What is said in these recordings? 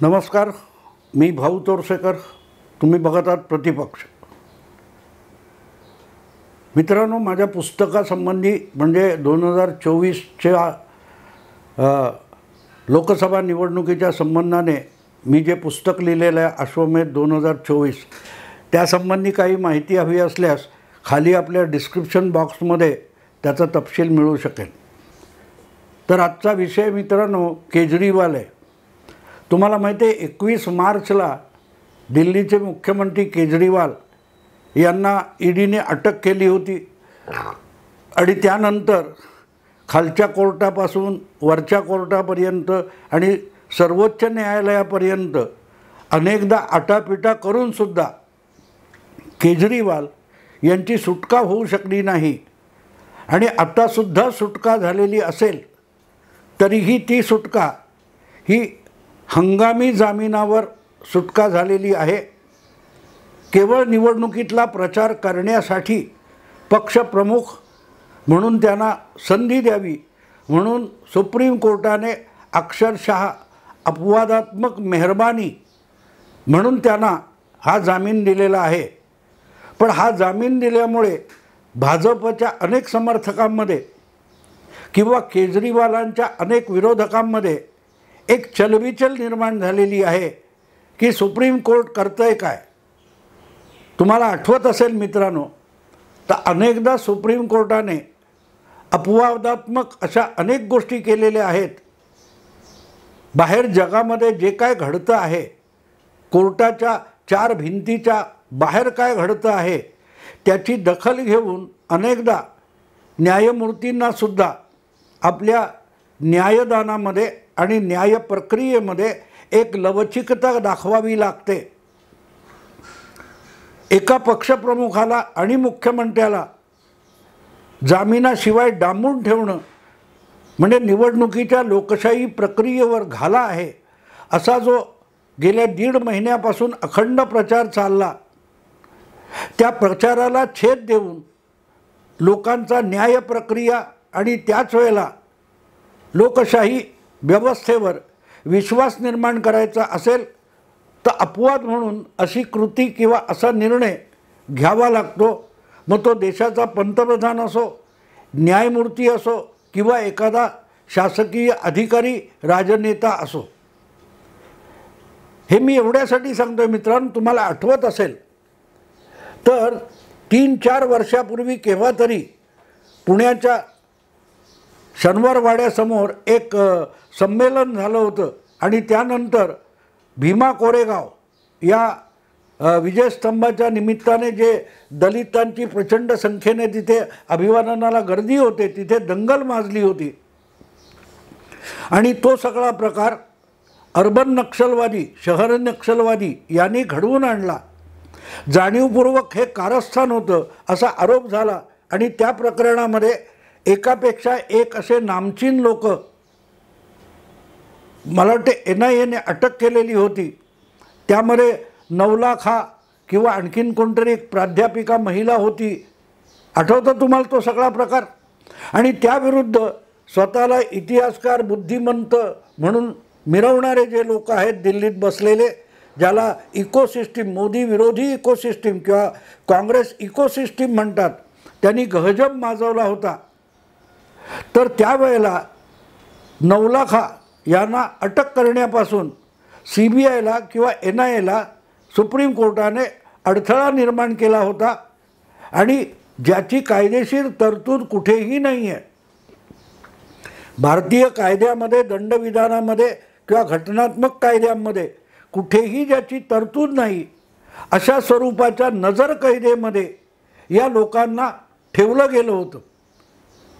नमस्कार, मी भाऊ तोरसेकर. तुम्ही बघत आहात प्रतिपक्ष. मित्रांनो, माझ्या पुस्तकासंबंधी म्हणजे 2024च्या लोकसभा निवडणुकीच्या संबंधाने मी जे पुस्तक लिहिलेलं आहे अश्वमेध 2024, त्यासंबंधी काही माहिती हवी असल्यास खाली आपल्या डिस्क्रिप्शन बॉक्समध्ये त्याचा तपशील मिळू शकेल. तर आजचा विषय मित्रांनो केजरीवाल आहे. तुम्हाला माहिती आहे 21 मार्चला दिल्लीचे मुख्यमंत्री केजरीवाल यांना ईडीने अटक केली होती आणि त्यानंतर खालच्या कोर्टापासून वरच्या कोर्टापर्यंत आणि सर्वोच्च न्यायालयापर्यंत अनेकदा आटापिटा करूनसुद्धा केजरीवाल यांची सुटका होऊ शकली नाही. आणि आतासुद्धा सुटका झालेली असेल तरीही ती सुटका ही हंगामी जामिनावर सुटका झालेली आहे. केवळ निवडणुकीतला प्रचार करण्यासाठी पक्षप्रमुख म्हणून त्यांना संधी द्यावी म्हणून सुप्रीम कोर्टाने अक्षरशः अपवादात्मक मेहरबानी म्हणून त्यांना हा जामीन दिलेला आहे. पण हा जामीन दिल्यामुळे भाजपच्या अनेक समर्थकांमध्ये किंवा केजरीवालांच्या अनेक विरोधकांमध्ये एक चलबिचल निर्माण झालेली आहे की सुप्रीम कोर्ट करतंय काय. तुम्हाला आठवत असेल मित्रांनो, तर अनेकदा सुप्रीम कोर्टाने अपवादात्मक अशा अनेक गोष्टी केलेल्या आहेत. बाहेर जगामध्ये जे काय घडतं आहे, कोर्टाच्या चार भिंतीच्या बाहेर काय घडतं आहे त्याची दखल घेऊन अनेकदा न्यायमूर्तींनासुद्धा आपल्या न्यायदानामध्ये आणि न्याय प्रक्रियेमध्ये एक लवचिकता दाखवावी लागते. एका पक्षप्रमुखाला आणि मुख्यमंत्र्याला जामिनाशिवाय डांबून ठेवणं म्हणजे निवडणुकीच्या लोकशाही प्रक्रियेवर घाला आहे. असा जो गेल्या 1.5 महिन्यापासून अखंड प्रचार चालला, त्या प्रचाराला छेद देऊन लोकांचा न्याय प्रक्रिया आणि त्याच वेळेला लोकशाही व्यवस्थेवर विश्वास निर्माण करायचा असेल तर अपवाद म्हणून अशी कृती किंवा असा निर्णय घ्यावा लागतो. मग तो देशाचा पंतप्रधान असो, न्यायमूर्ती असो किंवा एखादा शासकीय अधिकारी राजनेता असो. हे मी एवढ्यासाठी सांगतोय मित्रांनो, तुम्हाला आठवत असेल तर 3-4 वर्षापूर्वी केव्हा तरी पुण्याच्या शनिवारवाड्यासमोर एक संमेलन झालं होतं आणि त्यानंतर भीमा कोरेगाव या विजयस्तंभाच्या निमित्ताने जे दलितांची प्रचंड संख्येने तिथे अभिवादनाला गर्दी होते, तिथे दंगल माजली होती. आणि तो सगळा प्रकार अर्बन नक्षलवादी, शहर नक्षलवादी यांनी घडवून आणला. जाणीवपूर्वक हे कारस्थान होतं असा आरोप झाला आणि त्या प्रकरणामध्ये एकापेक्षा एक असे नामचीन लोक, मला वाटते NIAने अटक केलेली होती. त्यामध्ये नवलाखा किंवा आणखीन कोणतरी एक प्राध्यापिका महिला होती. आठवतं तुम्हाला तो सगळा प्रकार. आणि त्याविरुद्ध स्वतःला इतिहासकार, बुद्धिमंत म्हणून मिरवणारे जे लोक आहेत दिल्लीत बसलेले, ज्याला इकोसिस्टीम, मोदी विरोधी इकोसिस्टीम किंवा काँग्रेस इकोसिस्टीम म्हणतात, त्यांनी गहजब माजवला होता. तर त्यावेळेला नवलाखा यांना अटक करण्यापासून CBIला किंवा NIAला सुप्रीम कोर्टाने अडथळा निर्माण केला होता आणि ज्याची कायदेशीर तरतूद कुठेही नाही आहे. भारतीय कायद्यामध्ये, दंडविधानामध्ये किंवा घटनात्मक कायद्यांमध्ये कुठेही ज्याची तरतूद नाही, अशा स्वरूपाच्या नजरकैदेमध्ये या लोकांना ठेवलं गेलं होतं.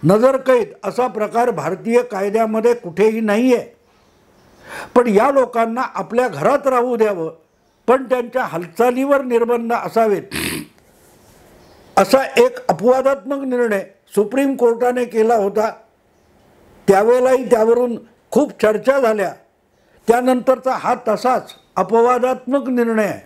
नजरकैद असा प्रकार भारतीय कायद्यामध्ये कुठेही नाही आहे. पण या लोकांना आपल्या घरात राहू द्यावं, पण त्यांच्या हालचालीवर निर्बंध असावेत, असा एक अपवादात्मक निर्णय सुप्रीम कोर्टाने केला होता. त्यावेळेलाही त्यावरून खूप चर्चा झाल्या. त्यानंतरचा हा तसाच अपवादात्मक निर्णय आहे.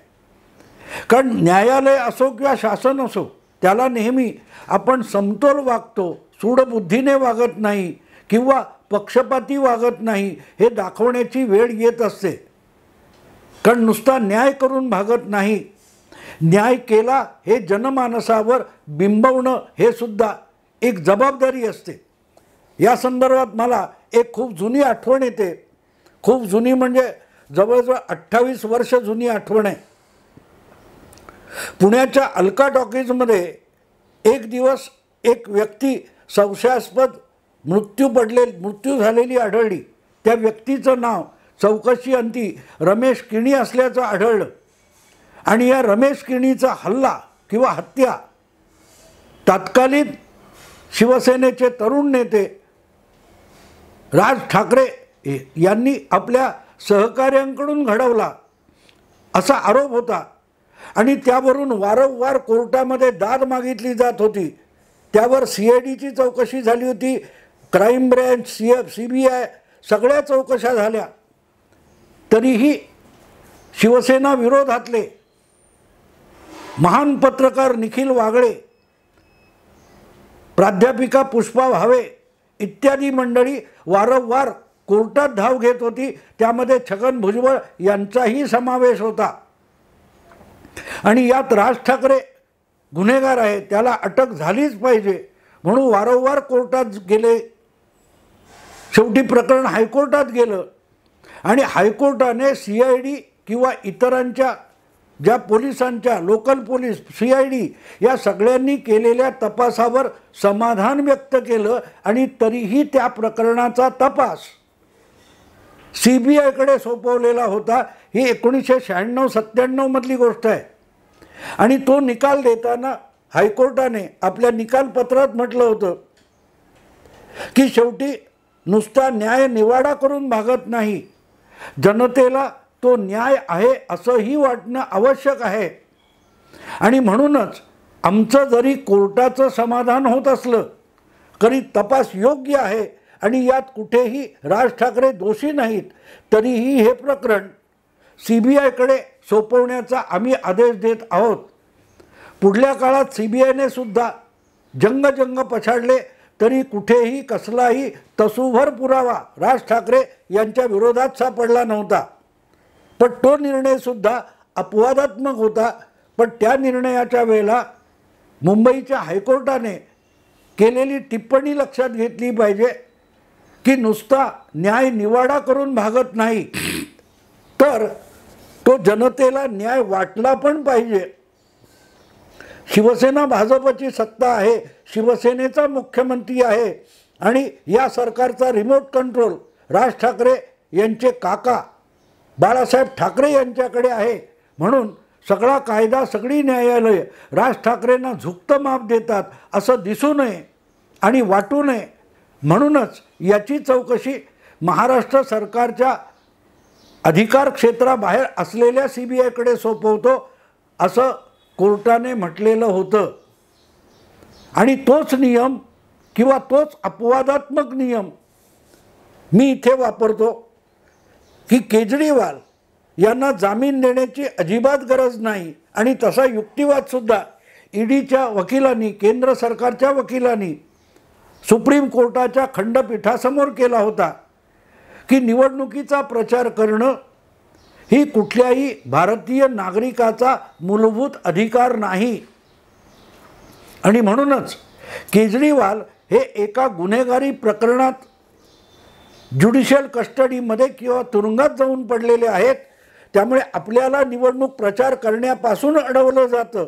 कारण न्यायालय असो किंवा शासन असो, त्याला नेहमी आपण समतोल वागतो, सूडबुद्धीने वागत नाही किंवा पक्षपाती वागत नाही हे दाखवण्याची वेळ येत असते. कारण नुसता न्याय करून भागत नाही, न्याय केला हे जनमानसावर बिंबवणं हे सुद्धा एक जबाबदारी असते. या संदर्भात मला एक खूप जुनी आठवण येते. खूप जुनी म्हणजे जवळजवळ 28 वर्ष जुनी आठवण आहे. पुण्याच्या अलका टॉकीजमध्ये एक दिवस एक व्यक्ती संशयास्पद मृत्यू झालेली आढळली. त्या व्यक्तीचं नाव चौकशी अंती रमेश किणी असल्याचं आढळलं. आणि या रमेश किणीचा हल्ला किंवा हत्या तत्कालीन शिवसेनेचे तरुण नेते राज ठाकरे यांनी आपल्या सहकाऱ्यांकडून घडवला असा आरोप होता. आणि त्यावरून वारंवार कोर्टामध्ये दाद मागितली जात होती. त्यावर CIDची चौकशी झाली होती, क्राईम ब्रँच, CBI सगळ्या चौकशा झाल्या. तरीही शिवसेना विरोधातले महान पत्रकार निखिल वागळे, प्राध्यापिका पुष्पा भावे इत्यादी मंडळी वारंवार कोर्टात धाव घेत होती. त्यामध्ये छगन भुजबळ यांचाही समावेश होता. आणि यात राज ठाकरे गुन्हेगार आहे, त्याला अटक झालीच पाहिजे म्हणून वारंवार कोर्टात गेले. शेवटी प्रकरण हायकोर्टात गेलं आणि हायकोर्टाने CID किंवा इतरांच्या ज्या पोलिसांच्या लोकल पोलीस CID या सगळ्यांनी केलेल्या तपासावर समाधान व्यक्त केलं. आणि तरीही त्या प्रकरणाचा तपास CBIकडे सोपवलेला होता. ही 1996-97 मधली गोष्ट आहे. आणि तो निकाल देताना हायकोर्टाने आपल्या निकालपत्रात म्हटलं होतं की शेवटी नुसता न्याय निवाडा करून भागत नाही, जनतेला तो न्याय आहे असंही वाटणं आवश्यक आहे. आणि म्हणूनच आमचं जरी कोर्टाचं समाधान होत असलं तरी तपास योग्य आहे आणि यात कुठेही राज ठाकरे दोषी नाहीत, तरीही हे प्रकरण CBIकडे सोपवण्याचा आम्ही आदेश देत आहोत. पुढल्या काळात CBIने सुद्धा जंग पछाडले तरी कुठेही कसलाही तसूभर पुरावा राज ठाकरे यांच्या विरोधात सापडला नव्हता. पण तो निर्णयसुद्धा अपवादात्मक होता. पण त्या निर्णयाच्या वेळेला मुंबईच्या हायकोर्टाने केलेली टिप्पणी लक्षात घेतली पाहिजे की नुसता न्याय निवाडा करून भागत नाही, तर तो जनतेला न्याय वाटला पण पाहिजे. शिवसेना भाजपची सत्ता आहे, शिवसेनेचा मुख्यमंत्री आहे आणि या सरकारचा रिमोट कंट्रोल राज ठाकरे यांचे काका बाळासाहेब ठाकरे यांच्याकडे आहे. म्हणून सगळा कायदा, सगळी न्यायालय राज ठाकरेंना झुकतं माप देतात असं दिसू नये आणि वाटू नये. म्हणूनच याची चौकशी महाराष्ट्र सरकारच्या अधिकार क्षेत्राबाहेर असलेल्या CBIकडे सोपवतो असं कोर्टाने म्हटलेलं होतं. आणि तोच नियम किंवा तोच अपवादात्मक नियम मी इथे वापरतो की केजरीवाल यांना जामीन देण्याची अजिबात गरज नाही. आणि तसा युक्तिवादसुद्धा EDच्या वकिलांनी, केंद्र सरकारच्या वकिलांनी सुप्रीम कोर्टाच्या खंडपीठासमोर केला होता की निवडणुकीचा प्रचार करणं ही कुठल्याही भारतीय नागरिकाचा मूलभूत अधिकार नाही. आणि म्हणूनच केजरीवाल हे एका गुन्हेगारी प्रकरणात ज्युडिशियल कस्टडीमध्ये किंवा तुरुंगात जाऊन पडलेले आहेत. त्यामुळे आपल्याला निवडणूक प्रचार करण्यापासून अडवलं जातं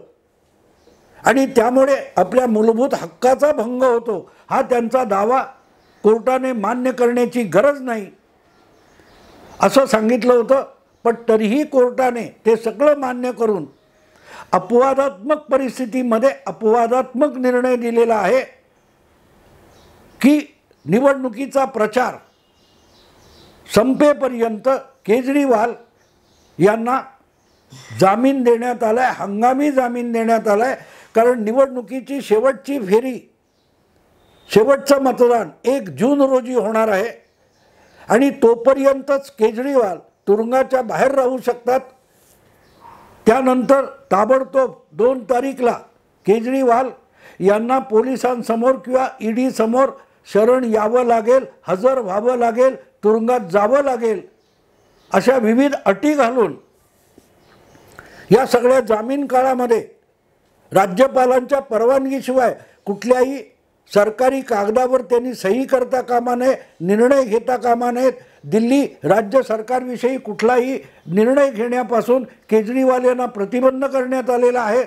आणि त्यामुळे आपल्या मूलभूत हक्काचा भंग होतो. हा त्यांचा दावा कोर्टाने मान्य करण्याची गरज नाही असं सांगितलं होतं. पण तरीही कोर्टाने ते सगळं मान्य करून अपवादात्मक परिस्थितीमध्ये अपवादात्मक निर्णय दिलेला आहे की निवडणुकीचा प्रचार संपेपर्यंत केजरीवाल यांना जामीन देण्यात आला आहे, हंगामी जामीन देण्यात आला आहे. कारण निवडणुकीची शेवटची फेरी, शेवटचं मतदान 1 जून रोजी होणार आहे आणि तोपर्यंतच केजरीवाल तुरुंगाच्या बाहेर राहू शकतात. त्यानंतर ताबडतोब 2 तारीखला केजरीवाल यांना पोलिसांसमोर किंवा ED समोर शरण यावं लागेल, हजर व्हावं लागेल, तुरुंगात जावं लागेल. अशा विविध अटी घालून या सगळ्या जामीन काळामध्ये राज्यपालांच्या परवानगीशिवाय कुठल्याही सरकारी कागदावर त्यांनी सही करता कामा नये, निर्णय घेता कामा नयेत. दिल्ली राज्य सरकारविषयी कुठलाही निर्णय घेण्यापासून केजरीवाल यांना प्रतिबंध करण्यात आलेला आहे.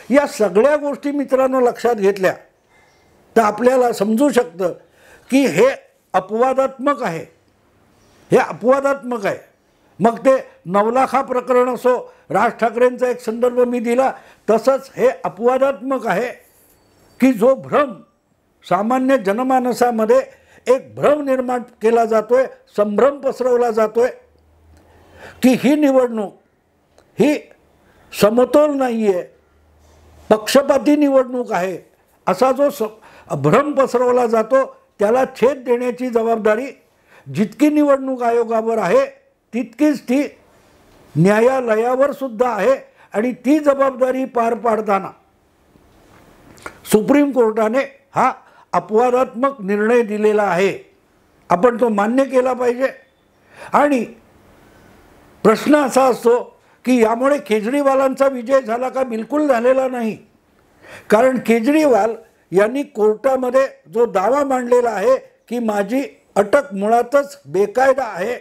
या सगळ्या गोष्टी मित्रांनो लक्षात घेतल्या तर आपल्याला समजू शकतं की हे अपवादात्मक आहे, हे अपवादात्मक आहे. मग ते नवलाखा प्रकरण असो, राज ठाकरेंचा एक संदर्भ मी दिला, तसंच हे अपवादात्मक आहे की जो भ्रम सामान्य जनमानसामध्ये एक भ्रम निर्माण केला जातोय, संभ्रम पसरवला जातोय की ही निवडणूक ही समतोल नाही आहे, पक्षपाती निवडणूक आहे, असा जो भ्रम पसरवला जातो त्याला छेद देण्याची जबाबदारी जितकी निवडणूक आयोगावर आहे तितकीच ती न्यायालयावर सुद्धा आहे. आणि ती जबाबदारी पार पाडताना सुप्रीम कोर्टाने हा अपवादात्मक निर्णय दिलेला आहे, आपण तो मान्य केला पाहिजे. आणि प्रश्न असा असतो की यामुळे केजरीवालांचा विजय झाला का? बिलकुल झालेला नाही. कारण केजरीवाल यांनी कोर्टामध्ये जो दावा मांडलेला आहे की माझी अटक मुळातच बेकायदा आहे,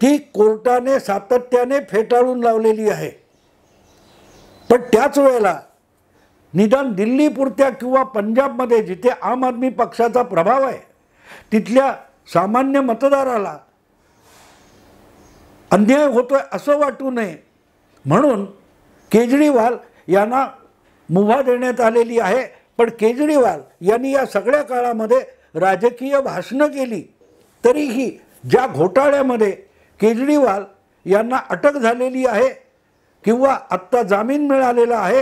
ती कोर्टाने सातत्याने फेटाळून लावलेली आहे. पण त्याच वेळेला निदान दिल्लीपुरत्या किंवा पंजाबमध्ये जिथे आम आदमी पक्षाचा प्रभाव आहे तिथल्या सामान्य मतदाराला अन्याय होतोय असं वाटू नये म्हणून केजरीवाल यांना मुभा देण्यात आलेली आहे. पण केजरीवाल यांनी या सगळ्या काळामध्ये राजकीय भाषणं केली तरीही ज्या घोटाळ्यामध्ये केजरीवाल यांना अटक झालेली आहे किंवा आत्ता जामीन मिळालेला आहे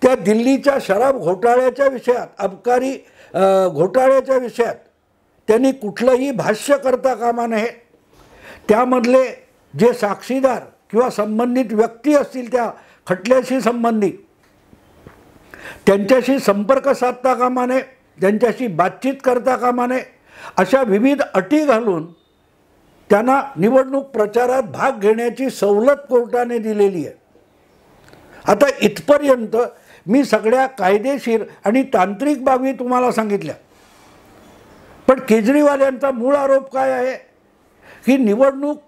त्या दिल्लीच्या शराब घोटाळ्याच्या विषयात, अबकारी घोटाळ्याच्या विषयात त्यांनी कुठलंही भाष्य करता कामा नये. त्यामधले जे साक्षीदार किंवा संबंधित व्यक्ती असतील त्या खटल्याशी संबंधित त्यांच्याशी संपर्क साधता कामा नये, त्यांच्याशी बातचीत करता कामा नये, अशा विविध अटी घालून त्यांना निवडणूक प्रचारात भाग घेण्याची सवलत कोर्टाने दिलेली आहे. आता इथपर्यंत मी सगळ्या कायदेशीर आणि तांत्रिक बाबी तुम्हाला सांगितल्या. पण केजरीवाल यांचा मूळ आरोप काय आहे की निवडणूक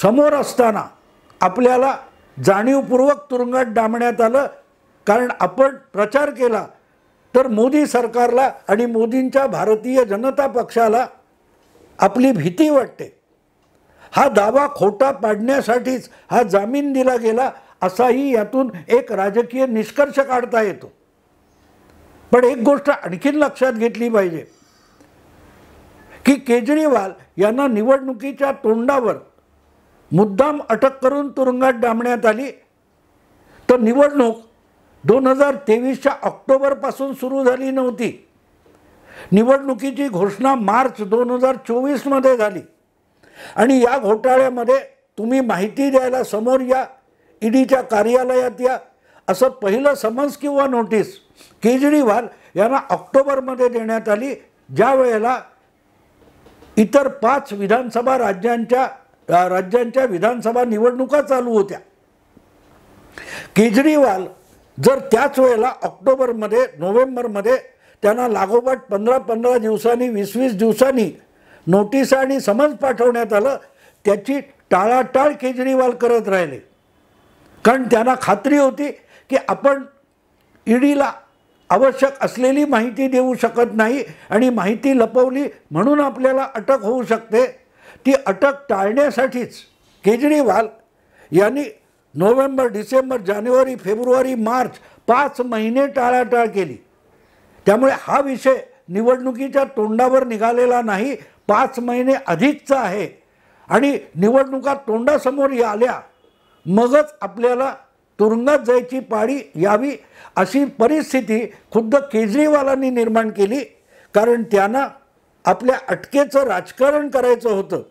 समोर असताना आपल्याला जाणीवपूर्वक तुरुंगात डांबण्यात आलं कारण आपण प्रचार केला तर मोदी सरकारला आणि मोदींच्या भारतीय जनता पक्षाला आपली भीती वाटते. हा दावा खोटा पाडण्यासाठीच हा जामीन दिला गेला असाही यातून एक राजकीय निष्कर्ष काढता येतो. पण एक गोष्ट आणखीन लक्षात घेतली पाहिजे की केजरीवाल यांना निवडणुकीच्या तोंडावर मुद्दाम अटक करून तुरुंगात डांबण्यात आली तर निवडणूक 2023च्या ऑक्टोबरपासून सुरू झाली नव्हती. निवडणुकीची घोषणा मार्च 2024मध्ये झाली आणि या घोटाळ्यामध्ये तुम्ही माहिती द्यायला समोर या, ईडीच्या कार्यालयात या, असं पहिलं समन्स किंवा नोटीस केजरीवाल यांना ऑक्टोबरमध्ये देण्यात आली, ज्या वेळेला इतर 5 विधानसभा राज्यांच्या विधानसभा निवडणुका चालू होत्या. केजरीवाल जर त्याच वेळेला ऑक्टोबरमध्ये नोव्हेंबरमध्ये त्यांना लागोपाठ 15-15 दिवसांनी 20-20 दिवसांनी नोटीस आणि समन्स पाठवण्यात आलं, त्याची टाळाटाळ केजरीवाल करत राहिले. कारण त्यांना खात्री होती की आपण ईडीला आवश्यक असलेली माहिती देऊ शकत नाही आणि माहिती लपवली म्हणून आपल्याला अटक होऊ शकते. ती अटक टाळण्यासाठीच केजरीवाल यांनी नोव्हेंबर, डिसेंबर, जानेवारी, फेब्रुवारी, मार्च 5 महिने टाळाटाळ केली. त्यामुळे हा विषय निवडणुकीच्या तोंडावर निघालेला नाही, 5 महिने अधिकचा आहे. आणि निवडणुका तोंडासमोर आल्या मगच आपल्याला तुरुंगात जायची पाळी यावी अशी परिस्थिती खुद्द केजरीवालांनी निर्माण केली. कारण त्यांना आपल्या अटकेचं राजकारण करायचं होतं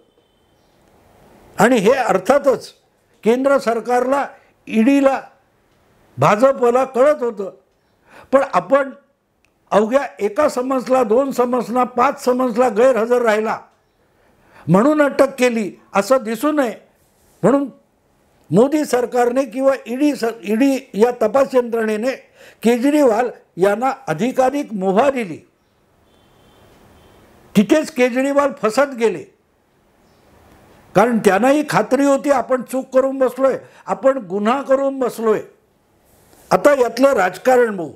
आणि हे अर्थातच केंद्र सरकारला, ईडीला, भाजपला कळत होतं. पण आपण अवघ्या एका समन्सला, 2 समन्सला, 5 समन्सला गैरहजर राहिला म्हणून अटक केली असं दिसू नये म्हणून मोदी सरकारने किंवा ईडी या तपास यंत्रणेने केजरीवाल यांना अधिकाधिक मुभा दिली. तिथेच केजरीवाल फसत गेले. कारण त्यांनाही खात्री होती आपण चूक करून बसलोय, आपण गुन्हा करून बसलोय. आता यातलं राजकारण बघू.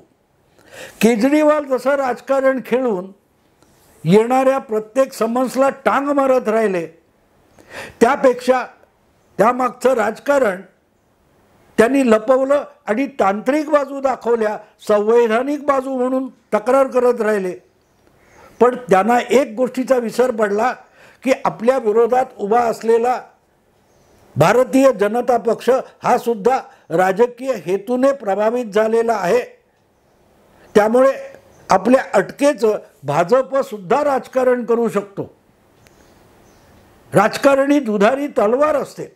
केजरीवाल जसं राजकारण खेळून येणाऱ्या प्रत्येक समस्येला टांग मारत राहिले, त्यापेक्षा त्यामागचं राजकारण त्यांनी लपवलं आणि तांत्रिक बाजू दाखवल्या, संवैधानिक बाजू म्हणून तक्रार करत राहिले. पण त्यांना एक गोष्टीचा विसर पडला की आपल्या विरोधात उभा असलेला भारतीय जनता पक्ष हा सुद्धा राजकीय हेतूने प्रभावित झालेला आहे. त्यामुळे आपल्या अटकेचं भाजप सुद्धा राजकारण करू शकतो. राजकारणी दुधारी तलवार असते.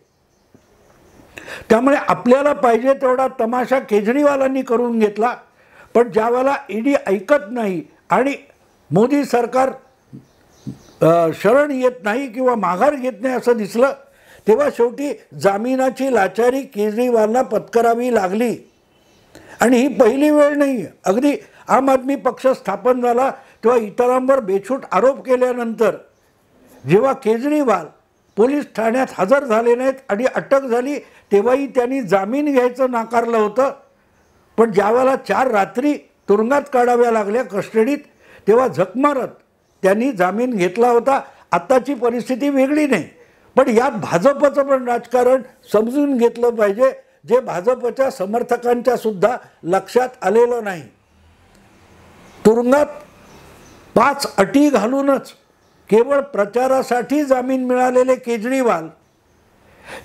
त्यामुळे आपल्याला पाहिजे तेवढा तमाशा केजरीवालांनी करून घेतला. पण ज्यावेळेला ईडी ऐकत नाही आणि मोदी सरकार शरण येत नाही किंवा माघार घेत नाही असं दिसलं, तेव्हा शेवटी जामिनाची लाचारी केजरीवालला पत्करावी लागली. आणि ही पहिली वेळ नाही आहे. अगदी आम आदमी पक्ष स्थापन झाला तेव्हा इतरांवर बेछूट आरोप केल्यानंतर जेव्हा केजरीवाल पोलीस ठाण्यात हजर झाले नाहीत आणि अटक झाली, तेव्हाही त्यांनी जामीन घ्यायचं नाकारलं होतं. पण ज्यावेळेला 4 रात्री तुरुंगात काढाव्या लागल्या कस्टडीत, तेव्हा झक मारत त्यांनी जामीन घेतला होता. आत्ताची परिस्थिती वेगळी नाही, पण यात भाजपचं पण राजकारण समजून घेतलं पाहिजे, जे भाजपच्या समर्थकांच्या सुद्धा लक्षात आलेलं नाही. तुरुंगात 5 अटी घालूनच केवळ प्रचारासाठी जामीन मिळालेले केजरीवाल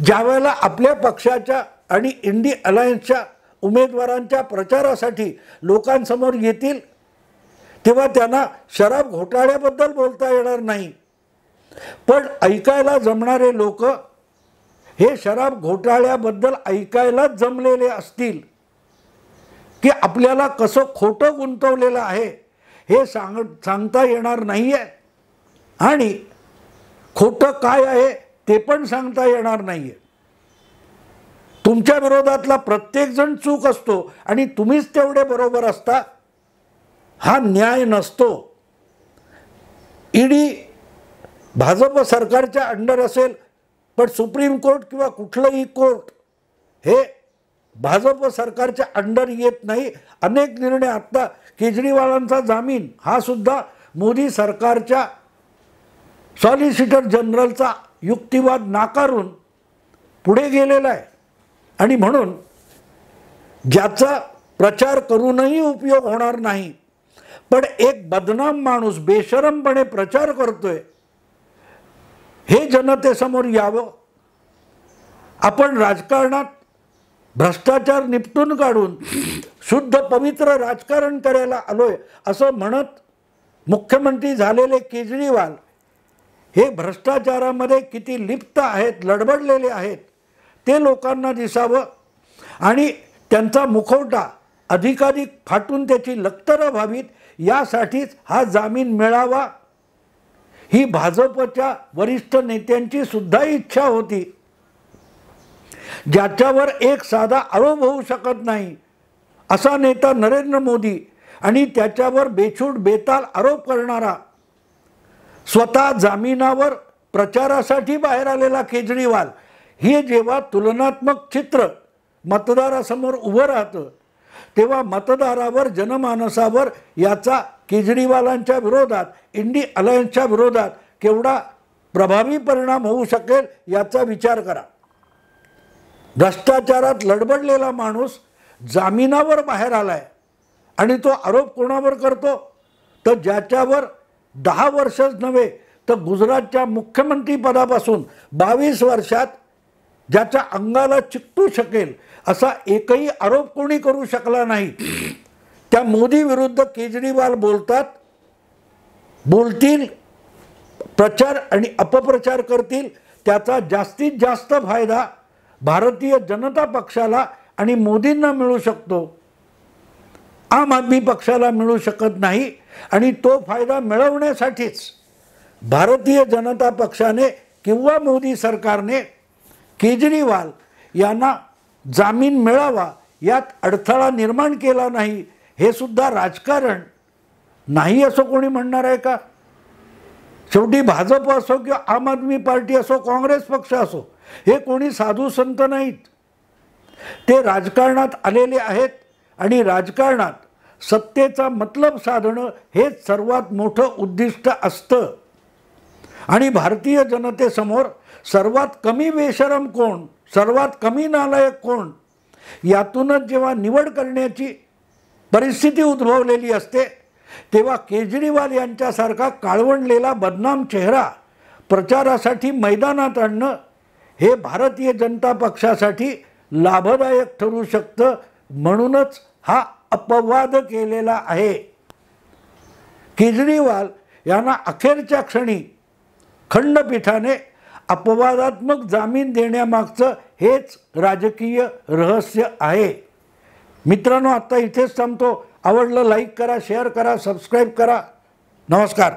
ज्यावेळेला आपल्या पक्षाच्या आणि इंडी अलायन्सच्या उमेदवारांच्या प्रचारासाठी लोकांसमोर येतील, तेव्हा त्यांना शराब घोटाळ्याबद्दल बोलता येणार नाही. पण ऐकायला जमणारे लोक हे शराब घोटाळ्याबद्दल ऐकायलाच जमलेले असतील की आपल्याला कसं खोटं गुंतवलेलं आहे हे सांगता येणार नाही आहे. आणि खोटं काय आहे ते पण सांगता येणार नाही आहे. तुमच्या विरोधातला प्रत्येकजण चूक असतो आणि तुम्हीच तेवढे बरोबर असता, हा न्याय नसतो. ईडी भाजप सरकारच्या अंडर असेल, पण सुप्रीम कोर्ट किंवा कुठलंही कोर्ट हे भाजप सरकारच्या अंडर येत नाही. अनेक निर्णय, आत्ता केजरीवालांचा जामीन हा सुद्धा मोदी सरकारच्या सॉलिसिटर जनरलचा युक्तिवाद नाकारून पुढे गेलेला आहे. आणि म्हणून ज्याचा प्रचार करूनही उपयोग होणार नाही, पण एक बदनाम माणूस बेशरमपणे प्रचार करतोय, हे जनतेसमोर यावं. आपण राजकारणात भ्रष्टाचार निपटून काढून शुद्ध पवित्र राजकारण करायला आलोय असं म्हणत मुख्यमंत्री झालेले केजरीवाल हे भ्रष्टाचारामध्ये किती लिप्त आहेत, लडबडलेले आहेत, ते लोकांना दिसावं आणि त्यांचा मुखवटा अधिकाधिक फाटून त्याची लक्तरं व्हावीत, यासाठीच हा जामीन मिळावा. ही भाजपच्या वरिष्ठ नेत्यांची सुद्धा इच्छा होती. ज्याच्यावर एक साधा आरोप होऊ शकत नाही असा नेता नरेंद्र मोदी आणि त्याच्यावर बेछूट बेताल आरोप करणारा, स्वतः जामिनावर प्रचारासाठी बाहेर आलेला केजरीवाल, हे जेव्हा तुलनात्मक चित्र मतदारासमोर उभं राहतं, तेव्हा मतदारावर, जनमानसावर याचा केजरीवालांच्या विरोधात, इंडी अलायन्सच्या विरोधात केवढा प्रभावी परिणाम होऊ शकेल याचा विचार करा. भ्रष्टाचारात लडबडलेला माणूस जामिनावर बाहेर आलाय आणि तो आरोप कोणावर करतो, तर ज्याच्यावर 10 वर्षच नव्हे तर गुजरातच्या मुख्यमंत्री पदापासून 22 वर्षात ज्याच्या अंगाला चिकटू शकेल असा एकही आरोप कोणी करू शकला नाही. त्या मोदी विरुद्ध केजरीवाल बोलतील, प्रचार आणि अपप्रचार करतील. त्याचा जास्तीत जास्त फायदा भारतीय जनता पक्षाला आणि मोदींना मिळू शकतो, आम आदमी पक्षाला मिळू शकत नाही. आणि तो फायदा मिळवण्यासाठीच भारतीय जनता पक्षाने किंवा मोदी सरकारने केजरीवाल यांना जामीन मिळावा यात अडथळा निर्माण केला नाही, हे सुद्धा राजकारण नाही असं कोणी म्हणणार आहे का? शेवटी भाजप असो किंवा आम आदमी पार्टी असो, काँग्रेस पक्ष असो, हे कोणी साधू संत नाहीत. ते राजकारणात आलेले आहेत आणि राजकारणात सत्तेचा मतलब साधणं हेच सर्वात मोठं उद्दिष्ट असतं. आणि भारतीय जनतेसमोर सर्वात कमी बेशरम कोण, सर्वात कमी नालायक कोण, यातूनच जेव्हा निवड करण्याची परिस्थिती उद्भवलेली असते तेव्हा केजरीवाल यांच्यासारखा काळवंडलेला बदनाम चेहरा प्रचारासाठी मैदानात आणणं हे भारतीय जनता पक्षासाठी लाभदायक ठरू शकतं. म्हणूनच हा अपवाद केलेला आहे. केजरीवाल यांना अखेरच्या क्षणी खंडपीठाने अपवादात्मक जामीन देण्यामागचं हेच राजकीय रहस्य आहे. मित्रांनो, आत्ता इथेच थांबतो. आवडलं लाईक करा, शेअर करा, सबस्क्राईब करा. नमस्कार.